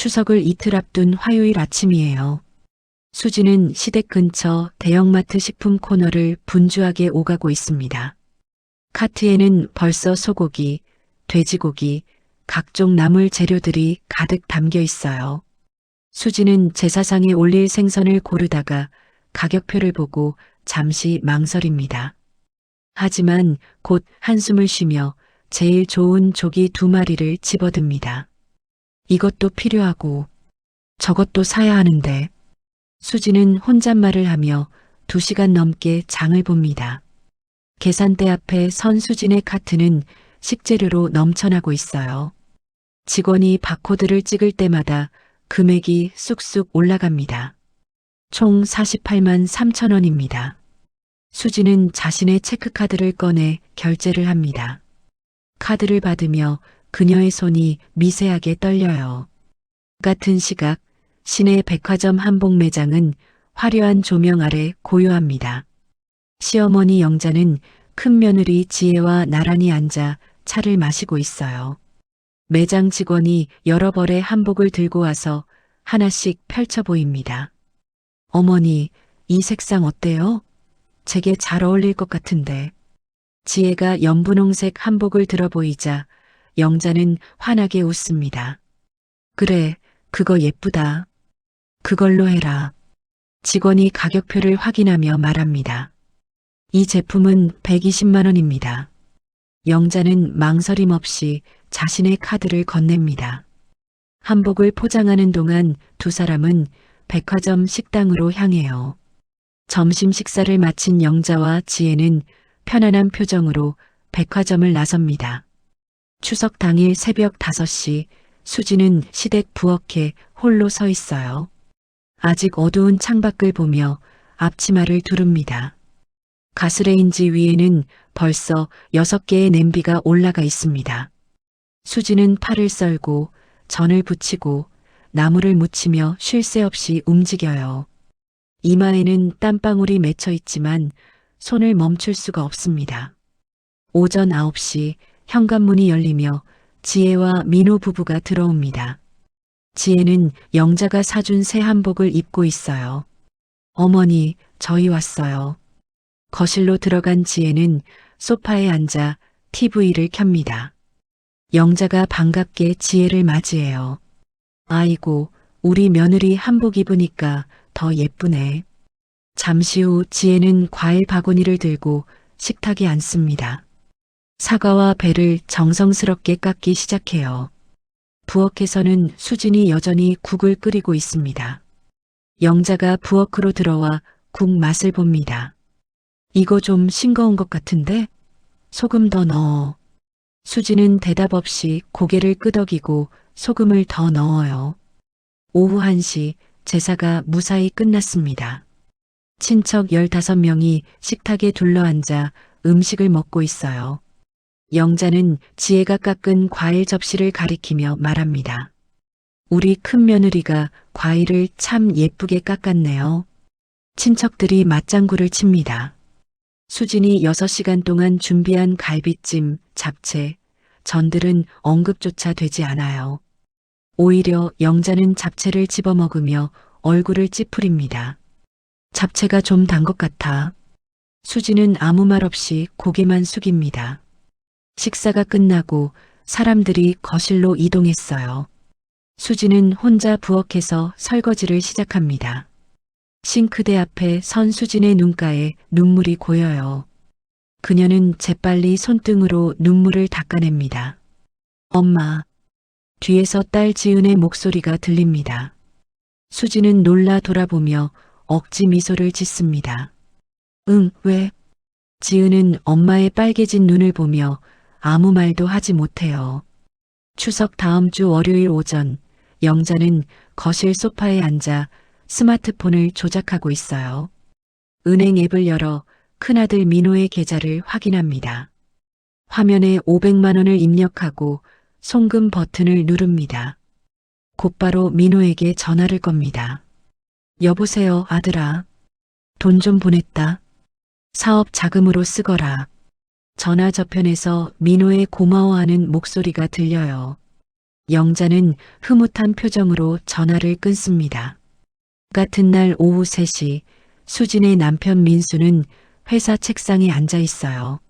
추석을 이틀 앞둔 화요일 아침이에요. 수지는 시댁 근처 대형마트 식품 코너를 분주하게 오가고 있습니다. 카트에는 벌써 소고기, 돼지고기, 각종 나물 재료들이 가득 담겨 있어요. 수지는 제사상에 올릴 생선을 고르다가 가격표를 보고 잠시 망설입니다. 하지만 곧 한숨을 쉬며 제일 좋은 조기 2마리를 집어듭니다. 이것도 필요하고 저것도 사야 하는데 수지는 혼잣말을 하며 2시간 넘게 장을 봅니다. 계산대 앞에 선 수진의 카트는 식재료로 넘쳐나고 있어요. 직원이 바코드를 찍을 때마다 금액이 쑥쑥 올라갑니다. 총 48만 3천 원입니다. 수지는 자신의 체크카드를 꺼내 결제를 합니다. 카드를 받으며 그녀의 손이 미세하게 떨려요. 같은 시각 시내 백화점 한복 매장은 화려한 조명 아래 고요합니다. 시어머니 영자는 큰 며느리 지혜와 나란히 앉아 차를 마시고 있어요. 매장 직원이 여러 벌의 한복을 들고 와서 하나씩 펼쳐 보입니다. 어머니, 이 색상 어때요? 제게 잘 어울릴 것 같은데. 지혜가 연분홍색 한복을 들어 보이자 영자는 환하게 웃습니다. 그래, 그거 예쁘다. 그걸로 해라. 직원이 가격표를 확인하며 말합니다. 이 제품은 120만 원입니다. 영자는 망설임 없이 자신의 카드를 건넵니다. 한복을 포장하는 동안 2사람은 백화점 식당으로 향해요. 점심 식사를 마친 영자와 지혜는 편안한 표정으로 백화점을 나섭니다. 추석 당일 새벽 5시 수지는 시댁 부엌에 홀로 서 있어요. 아직 어두운 창밖을 보며 앞치마를 두릅니다. 가스레인지 위에는 벌써 6개의 냄비가 올라가 있습니다. 수지는 팔을 썰고 전을 부치고 나물을 무치며 쉴 새 없이 움직여요. 이마에는 땀방울이 맺혀 있지만 손을 멈출 수가 없습니다. 오전 9시 현관문이 열리며 지혜와 민호 부부가 들어옵니다. 지혜는 영자가 사준 새 한복을 입고 있어요. 어머니, 저희 왔어요. 거실로 들어간 지혜는 소파에 앉아 TV를 켭니다. 영자가 반갑게 지혜를 맞이해요. 아이고, 우리 며느리 한복 입으니까 더 예쁘네. 잠시 후 지혜는 과일 바구니를 들고 식탁에 앉습니다. 사과와 배를 정성스럽게 깎기 시작해요. 부엌에서는 수진이 여전히 국을 끓이고 있습니다. 영자가 부엌으로 들어와 국 맛을 봅니다. 이거 좀 싱거운 것 같은데? 소금 더 넣어. 수지는 대답 없이 고개를 끄덕이고 소금을 더 넣어요. 오후 1시 제사가 무사히 끝났습니다. 친척 15명이 식탁에 둘러앉아 음식을 먹고 있어요. 영자는 지혜가 깎은 과일 접시를 가리키며 말합니다. 우리 큰 며느리가 과일을 참 예쁘게 깎았네요. 친척들이 맞장구를 칩니다. 수진이 6시간 동안 준비한 갈비찜, 잡채, 전들은 언급조차 되지 않아요. 오히려 영자는 잡채를 집어먹으며 얼굴을 찌푸립니다. 잡채가 좀 단 것 같아. 수진은 아무 말 없이 고개만 숙입니다. 식사가 끝나고 사람들이 거실로 이동했어요. 수진은 혼자 부엌에서 설거지를 시작합니다. 싱크대 앞에 선 수진의 눈가에 눈물이 고여요. 그녀는 재빨리 손등으로 눈물을 닦아냅니다. 엄마. 뒤에서 딸 지은의 목소리가 들립니다. 수진은 놀라 돌아보며 억지 미소를 짓습니다. 응, 왜? 지은은 엄마의 빨개진 눈을 보며 아무 말도 하지 못해요. 추석 다음 주 월요일 오전, 영자는 거실 소파에 앉아 스마트폰을 조작하고 있어요. 은행 앱을 열어 큰아들 민호의 계좌를 확인합니다. 화면에 500만 원을 입력하고 송금 버튼을 누릅니다. 곧바로 민호에게 전화를 겁니다. 여보세요, 아들아. 돈 좀 보냈다. 사업 자금으로 쓰거라. 전화 저편에서 민호의 고마워하는 목소리가 들려요. 영자는 흐뭇한 표정으로 전화를 끊습니다. 같은 날 오후 3시 수진의 남편 민수는 회사 책상에 앉아 있어요.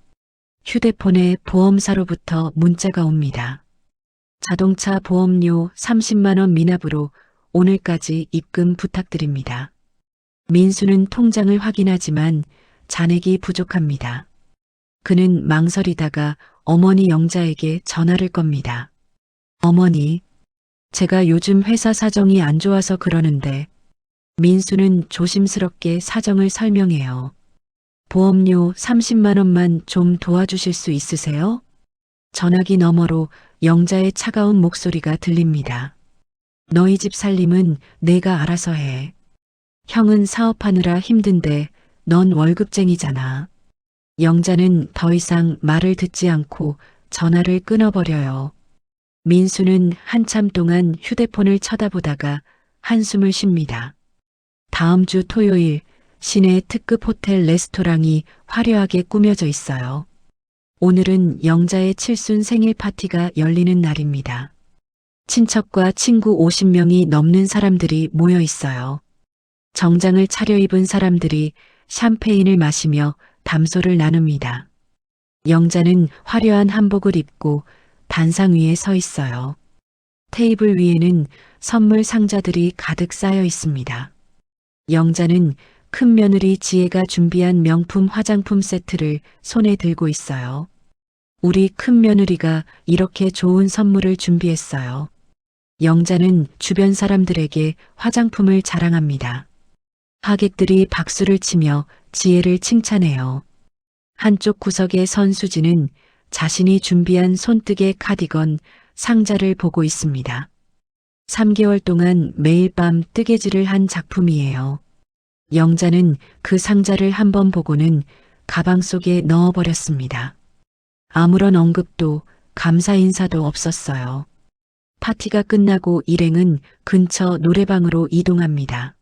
휴대폰에 보험사로부터 문자가 옵니다. 자동차 보험료 30만 원 미납으로 오늘까지 입금 부탁드립니다. 민수는 통장을 확인하지만 잔액이 부족합니다. 그는 망설이다가 어머니 영자에게 전화를 겁니다. 어머니, 제가 요즘 회사 사정이 안 좋아서 그러는데 민수는 조심스럽게 사정을 설명해요. 보험료 30만 원만 좀 도와주실 수 있으세요? 전화기 너머로 영자의 차가운 목소리가 들립니다. 너희 집 살림은 내가 알아서 해. 형은 사업하느라 힘든데 넌 월급쟁이잖아. 영자는 더 이상 말을 듣지 않고 전화를 끊어버려요. 민수는 한참 동안 휴대폰을 쳐다보다가 한숨을 쉽니다. 다음 주 토요일 시내 특급 호텔 레스토랑이 화려하게 꾸며져 있어요. 오늘은 영자의 칠순 생일 파티가 열리는 날입니다. 친척과 친구 50명이 넘는 사람들이 모여 있어요. 정장을 차려입은 사람들이 샴페인을 마시며 담소를 나눕니다. 영자는 화려한 한복을 입고 단상 위에 서 있어요. 테이블 위에는 선물 상자들이 가득 쌓여 있습니다. 영자는 큰 며느리 지혜가 준비한 명품 화장품 세트를 손에 들고 있어요. 우리 큰 며느리가 이렇게 좋은 선물을 준비했어요. 영자는 주변 사람들에게 화장품을 자랑합니다. 하객들이 박수를 치며 지혜를 칭찬해요. 한쪽 구석에 선 수지는 자신이 준비한 손뜨개 카디건 상자를 보고 있습니다. 3개월 동안 매일 밤 뜨개질을 한 작품이에요. 영자는 그 상자를 한번 보고는 가방 속에 넣어버렸습니다. 아무런 언급도 감사 인사도 없었어요. 파티가 끝나고 일행은 근처 노래방으로 이동합니다.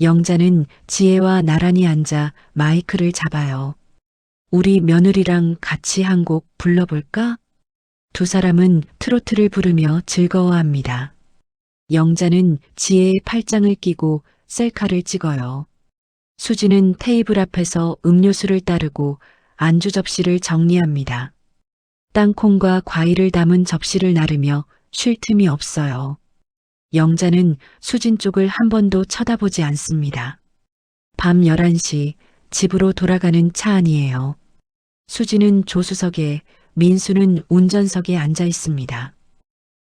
영자는 지혜와 나란히 앉아 마이크를 잡아요. 우리 며느리랑 같이 한 곡 불러볼까? 두 사람은 트로트를 부르며 즐거워합니다. 영자는 지혜의 팔짱을 끼고 셀카를 찍어요. 수지는 테이블 앞에서 음료수를 따르고 안주 접시를 정리합니다. 땅콩과 과일을 담은 접시를 나르며 쉴 틈이 없어요. 영자는 수진 쪽을 한 번도 쳐다보지 않습니다. 밤 11시 집으로 돌아가는 차 안이에요. 수지는 조수석에, 민수는 운전석에 앉아 있습니다.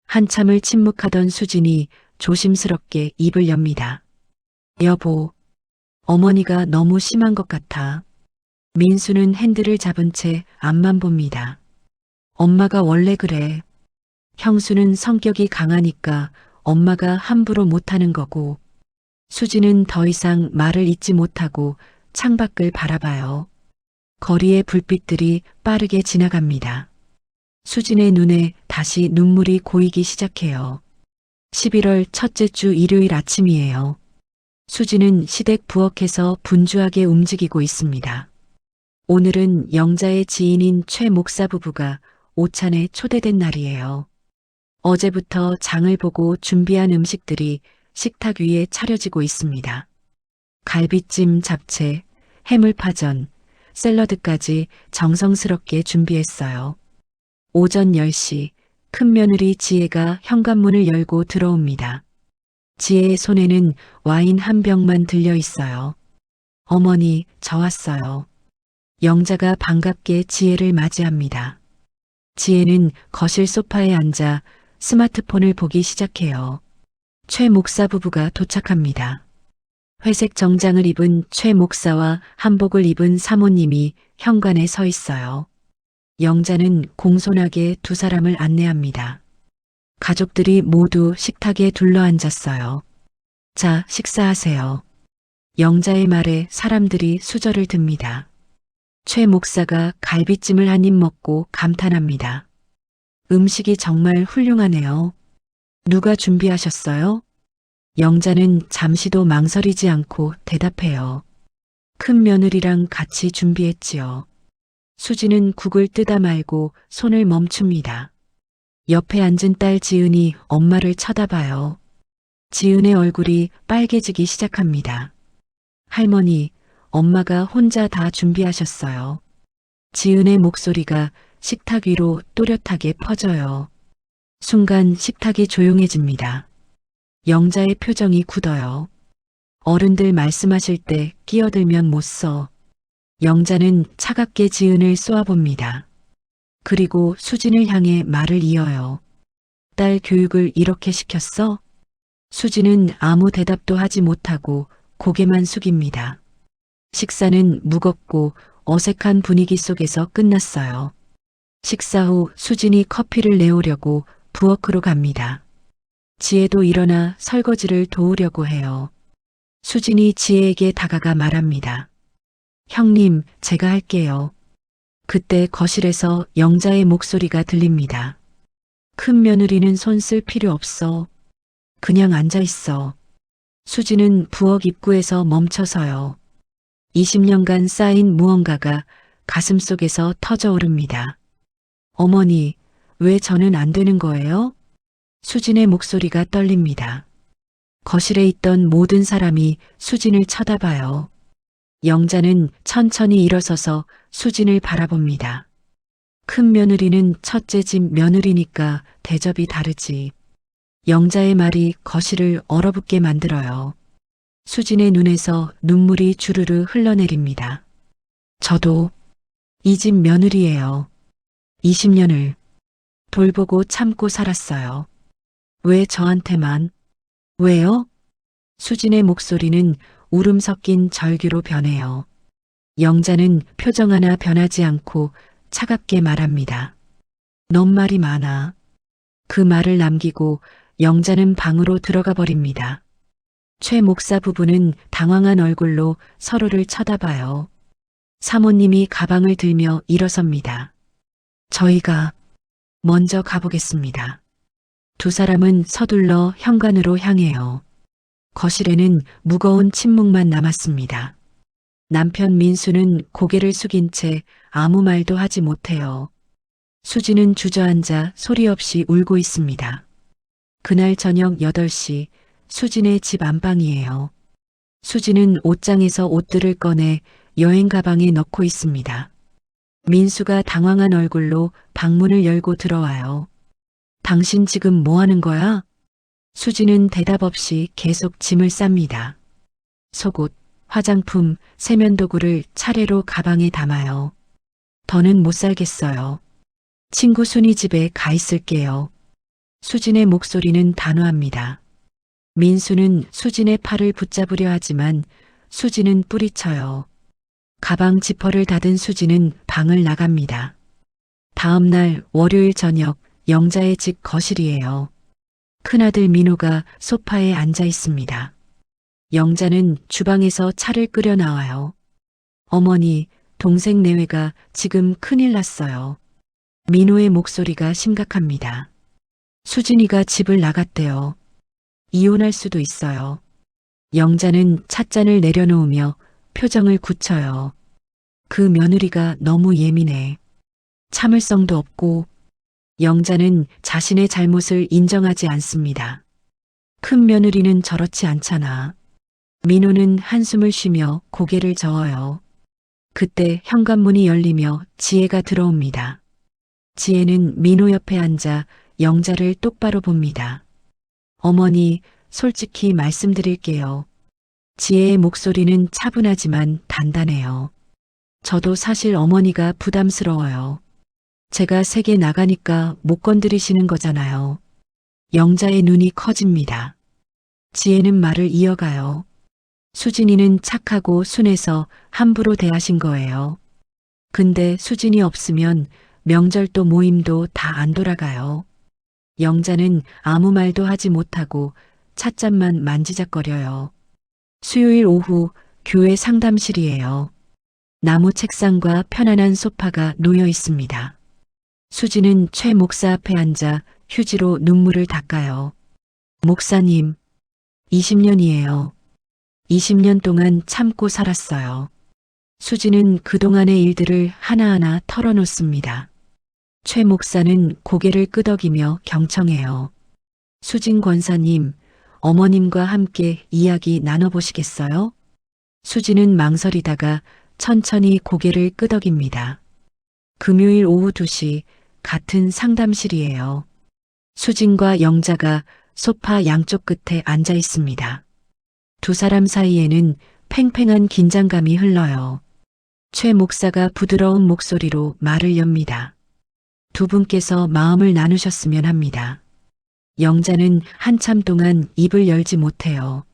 한참을 침묵하던 수진이 조심스럽게 입을 엽니다. 여보, 어머니가 너무 심한 것 같아. 민수는 핸들을 잡은 채 앞만 봅니다. 엄마가 원래 그래. 형수는 성격이 강하니까 엄마가 함부로 못하는 거고. 수지는 더 이상 말을 잇지 못하고 창밖을 바라봐요. 거리의 불빛들이 빠르게 지나갑니다. 수진의 눈에 다시 눈물이 고이기 시작해요. 11월 첫째 주 일요일 아침이에요. 수진은 시댁 부엌에서 분주하게 움직이고 있습니다. 오늘은 영자의 지인인 최 목사 부부가 오찬에 초대된 날이에요. 어제부터 장을 보고 준비한 음식들이 식탁 위에 차려지고 있습니다. 갈비찜, 잡채, 해물파전, 샐러드까지 정성스럽게 준비했어요. 오전 10시 큰며느리 지혜가 현관문을 열고 들어옵니다. 지혜의 손에는 와인 한 병만 들려 있어요. 어머니, 저 왔어요. 영자가 반갑게 지혜를 맞이합니다. 지혜는 거실 소파에 앉아 스마트폰을 보기 시작해요. 최 목사 부부가 도착합니다. 회색 정장을 입은 최 목사와 한복을 입은 사모님이 현관에 서 있어요. 영자는 공손하게 두 사람을 안내합니다. 가족들이 모두 식탁에 둘러앉았어요. 자, 식사하세요. 영자의 말에 사람들이 수저를 듭니다. 최 목사가 갈비찜을 한 입 먹고 감탄합니다. 음식이 정말 훌륭하네요. 누가 준비하셨어요? 영자는 잠시도 망설이지 않고 대답해요. 큰 며느리랑 같이 준비했지요. 수지는 국을 뜨다 말고 손을 멈춥니다. 옆에 앉은 딸 지은이 엄마를 쳐다봐요. 지은의 얼굴이 빨개지기 시작합니다. 할머니, 엄마가 혼자 다 준비하셨어요. 지은의 목소리가 식탁 위로 또렷하게 퍼져요. 순간 식탁이 조용해집니다. 영자의 표정이 굳어요. 어른들 말씀하실 때 끼어들면 못 써. 영자는 차갑게 지은을 쏘아봅니다. 그리고 수진을 향해 말을 이어요. 딸 교육을 이렇게 시켰어? 수진은 아무 대답도 하지 못하고 고개만 숙입니다. 식사는 무겁고 어색한 분위기 속에서 끝났어요. 식사 후 수진이 커피를 내오려고 부엌으로 갑니다. 지혜도 일어나 설거지를 도우려고 해요. 수진이 지혜에게 다가가 말합니다. 형님, 제가 할게요. 그때 거실에서 영자의 목소리가 들립니다. 큰 며느리는 손 쓸 필요 없어. 그냥 앉아 있어. 수진은 부엌 입구에서 멈춰서요. 20년간 쌓인 무언가가 가슴속에서 터져 오릅니다. 어머니, 왜 저는 안 되는 거예요? 수진의 목소리가 떨립니다. 거실에 있던 모든 사람이 수진을 쳐다봐요. 영자는 천천히 일어서서 수진을 바라봅니다. 큰 며느리는 첫째 집 며느리니까 대접이 다르지. 영자의 말이 거실을 얼어붙게 만들어요. 수진의 눈에서 눈물이 주르르 흘러내립니다. 저도 이 집 며느리예요. 20년을 돌보고 참고 살았어요. 왜 저한테만? 왜요? 수진의 목소리는 울음 섞인 절규로 변해요. 영자는 표정 하나 변하지 않고 차갑게 말합니다. 넌 말이 많아. 그 말을 남기고 영자는 방으로 들어가 버립니다. 최 목사 부부는 당황한 얼굴로 서로를 쳐다봐요. 사모님이 가방을 들며 일어섭니다. 저희가 먼저 가보겠습니다. 두 사람은 서둘러 현관으로 향해요. 거실에는 무거운 침묵만 남았습니다. 남편 민수는 고개를 숙인 채 아무 말도 하지 못해요. 수지는 주저앉아 소리 없이 울고 있습니다. 그날 저녁 8시 수진의 집 안방이에요. 수진은 옷장에서 옷들을 꺼내 여행 가방에 넣고 있습니다. 민수가 당황한 얼굴로 방문을 열고 들어와요. 당신 지금 뭐 하는 거야? 수진은 대답 없이 계속 짐을 쌉니다. 속옷, 화장품, 세면도구를 차례로 가방에 담아요. 더는 못 살겠어요. 친구 순이 집에 가 있을게요. 수진의 목소리는 단호합니다. 민수는 수진의 팔을 붙잡으려 하지만 수진은 뿌리쳐요. 가방 지퍼를 닫은 수진은 방을 나갑니다. 다음 날 월요일 저녁 영자의 집 거실이에요. 큰아들 민호가 소파에 앉아 있습니다. 영자는 주방에서 차를 끓여 나와요. 어머니, 동생 내외가 지금 큰일 났어요. 민호의 목소리가 심각합니다. 수진이가 집을 나갔대요. 이혼할 수도 있어요. 영자는 찻잔을 내려놓으며 표정을 굳혀요. 그 며느리가 너무 예민해. 참을성도 없고. 영자는 자신의 잘못을 인정하지 않습니다. 큰 며느리는 저렇지 않잖아. 민호는 한숨을 쉬며 고개를 저어요. 그때 현관문이 열리며 지혜가 들어옵니다. 지혜는 민호 옆에 앉아 영자를 똑바로 봅니다. 어머니, 솔직히 말씀드릴게요. 지혜의 목소리는 차분하지만 단단해요. 저도 사실 어머니가 부담스러워요. 제가 세계 나가니까 못 건드리시는 거잖아요. 영자의 눈이 커집니다. 지혜는 말을 이어가요. 수진이는 착하고 순해서 함부로 대하신 거예요. 근데 수진이 없으면 명절도 모임도 다 안 돌아가요. 영자는 아무 말도 하지 못하고 찻잔만 만지작거려요. 수요일 오후 교회 상담실이에요. 나무 책상과 편안한 소파가 놓여 있습니다. 수지는 최 목사 앞에 앉아 휴지로 눈물을 닦아요. 목사님, 20년이에요. 20년 동안 참고 살았어요. 수지는 그동안의 일들을 하나하나 털어놓습니다. 최 목사는 고개를 끄덕이며 경청해요. 수진 권사님, 어머님과 함께 이야기 나눠보시겠어요? 수진은 망설이다가 천천히 고개를 끄덕입니다. 금요일 오후 2시 같은 상담실이에요. 수진과 영자가 소파 양쪽 끝에 앉아 있습니다. 두 사람 사이에는 팽팽한 긴장감이 흘러요. 최 목사가 부드러운 목소리로 말을 엽니다. 두 분께서 마음을 나누셨으면 합니다. 영자는 한참 동안 입을 열지 못해요.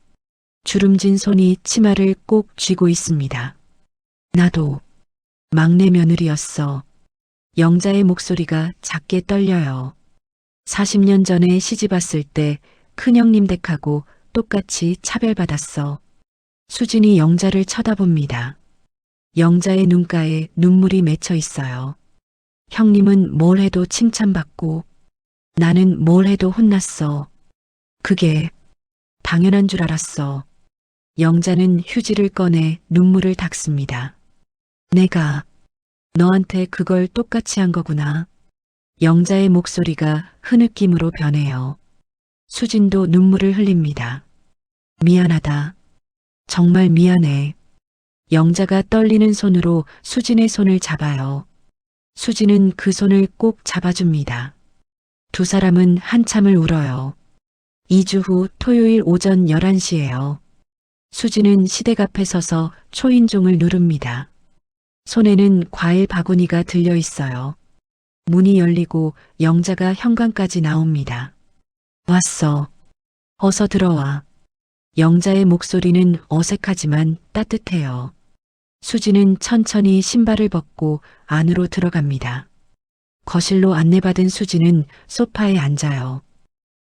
주름진 손이 치마를 꼭 쥐고 있습니다. 나도 막내 며느리였어. 영자의 목소리가 작게 떨려요. 40년 전에 시집 왔을 때 큰형님 댁하고 똑같이 차별받았어. 수진이 영자를 쳐다봅니다. 영자의 눈가에 눈물이 맺혀 있어요. 형님은 뭘 해도 칭찬받고 나는 뭘 해도 혼났어. 그게 당연한 줄 알았어. 영자는 휴지를 꺼내 눈물을 닦습니다. 내가 너한테 그걸 똑같이 한 거구나. 영자의 목소리가 흐느낌으로 변해요. 수진도 눈물을 흘립니다. 미안하다. 정말 미안해. 영자가 떨리는 손으로 수진의 손을 잡아요. 수진은 그 손을 꼭 잡아줍니다. 두 사람은 한참을 울어요. 2주 후 토요일 오전 11시예요. 수진은 시댁 앞에 서서 초인종을 누릅니다. 손에는 과일 바구니가 들려 있어요. 문이 열리고 영자가 현관까지 나옵니다. 왔어. 어서 들어와. 영자의 목소리는 어색하지만 따뜻해요. 수진은 천천히 신발을 벗고 안으로 들어갑니다. 거실로 안내받은 수진은 소파에 앉아요.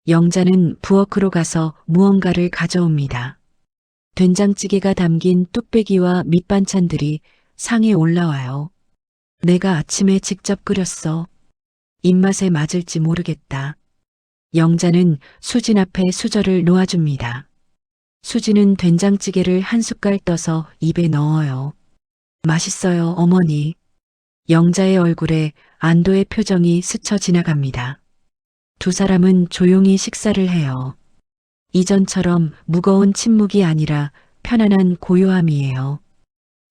영자는 부엌으로 가서 무언가를 가져옵니다. 된장찌개가 담긴 뚝배기와 밑반찬들이 상에 올라와요. 내가 아침에 직접 끓였어. 입맛에 맞을지 모르겠다. 영자는 수진 앞에 수저를 놓아줍니다. 수진은 된장찌개를 한 숟갈 떠서 입에 넣어요. 맛있어요, 어머니. 영자의 얼굴에 안도의 표정이 스쳐 지나갑니다. 두 사람은 조용히 식사를 해요. 이전처럼 무거운 침묵이 아니라 편안한 고요함이에요.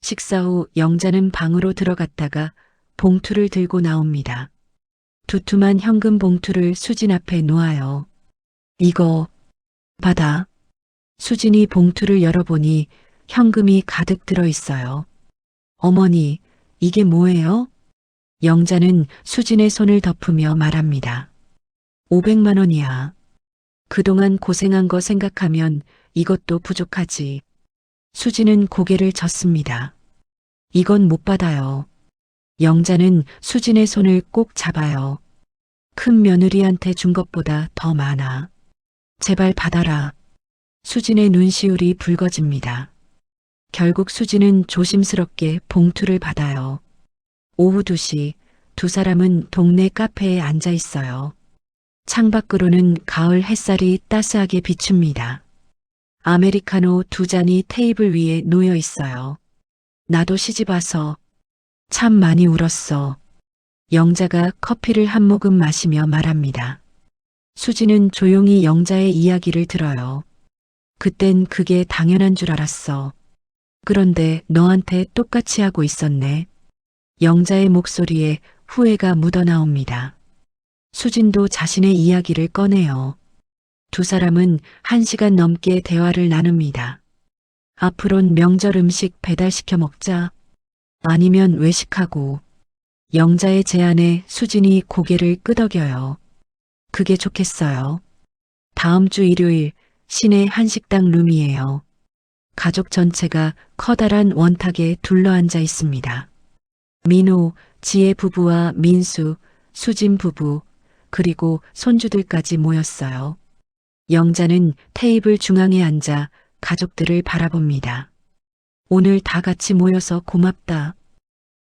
식사 후 영자는 방으로 들어갔다가 봉투를 들고 나옵니다. 두툼한 현금 봉투를 수진 앞에 놓아요. 이거 받아. 수진이 봉투를 열어보니 현금이 가득 들어 있어요. 어머니, 이게 뭐예요? 영자는 수진의 손을 덮으며 말합니다. 500만 원이야. 그동안 고생한 거 생각하면 이것도 부족하지. 수진은 고개를 젓습니다. 이건 못 받아요. 영자는 수진의 손을 꼭 잡아요. 큰 며느리한테 준 것보다 더 많아. 제발 받아라. 수진의 눈시울이 붉어집니다. 결국 수진은 조심스럽게 봉투를 받아요. 오후 2시 두 사람은 동네 카페에 앉아 있어요. 창밖으로는 가을 햇살이 따스하게 비춥니다. 아메리카노 2잔이 테이블 위에 놓여 있어요. 나도 시집 와서 참 많이 울었어. 영자가 커피를 한 모금 마시며 말합니다. 수진은 조용히 영자의 이야기를 들어요. 그땐 그게 당연한 줄 알았어. 그런데 너한테 똑같이 하고 있었네. 영자의 목소리에 후회가 묻어나옵니다. 수진도 자신의 이야기를 꺼내요. 두 사람은 1시간 넘게 대화를 나눕니다. 앞으론 명절 음식 배달시켜 먹자. 아니면 외식하고. 영자의 제안에 수진이 고개를 끄덕여요. 그게 좋겠어요. 다음 주 일요일 시내 한식당 룸이에요. 가족 전체가 커다란 원탁에 둘러앉아 있습니다. 민호, 지혜 부부와 민수, 수진 부부, 그리고 손주들까지 모였어요. 영자는 테이블 중앙에 앉아 가족들을 바라봅니다. 오늘 다 같이 모여서 고맙다.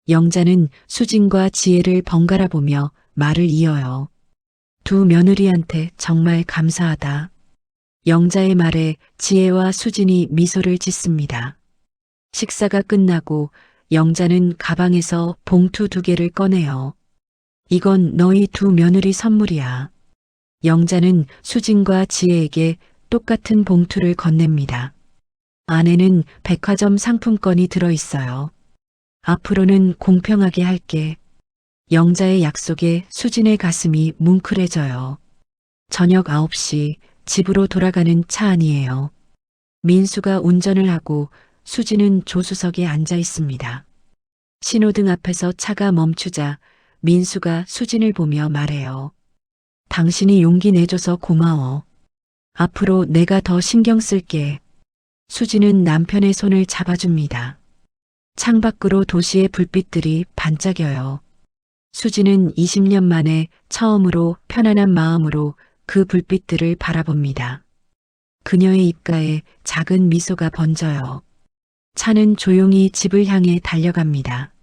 영자는 수진과 지혜를 번갈아 보며 말을 이어요. 두 며느리한테 정말 감사하다. 영자의 말에 지혜와 수진이 미소를 짓습니다. 식사가 끝나고 영자는 가방에서 봉투 2개를 꺼내요. 이건 너희 두 며느리 선물이야. 영자는 수진과 지혜에게 똑같은 봉투를 건넵니다. 안에는 백화점 상품권이 들어있어요. 앞으로는 공평하게 할게. 영자의 약속에 수진의 가슴이 뭉클해져요. 저녁 9시 집으로 돌아가는 차 안이에요. 민수가 운전을 하고 수진은 조수석에 앉아 있습니다. 신호등 앞에서 차가 멈추자 민수가 수진을 보며 말해요. 당신이 용기 내줘서 고마워. 앞으로 내가 더 신경 쓸게. 수진은 남편의 손을 잡아줍니다. 창밖으로 도시의 불빛들이 반짝여요. 수진은 20년 만에 처음으로 편안한 마음으로 그 불빛들을 바라봅니다. 그녀의 입가에 작은 미소가 번져요. 차는 조용히 집을 향해 달려갑니다.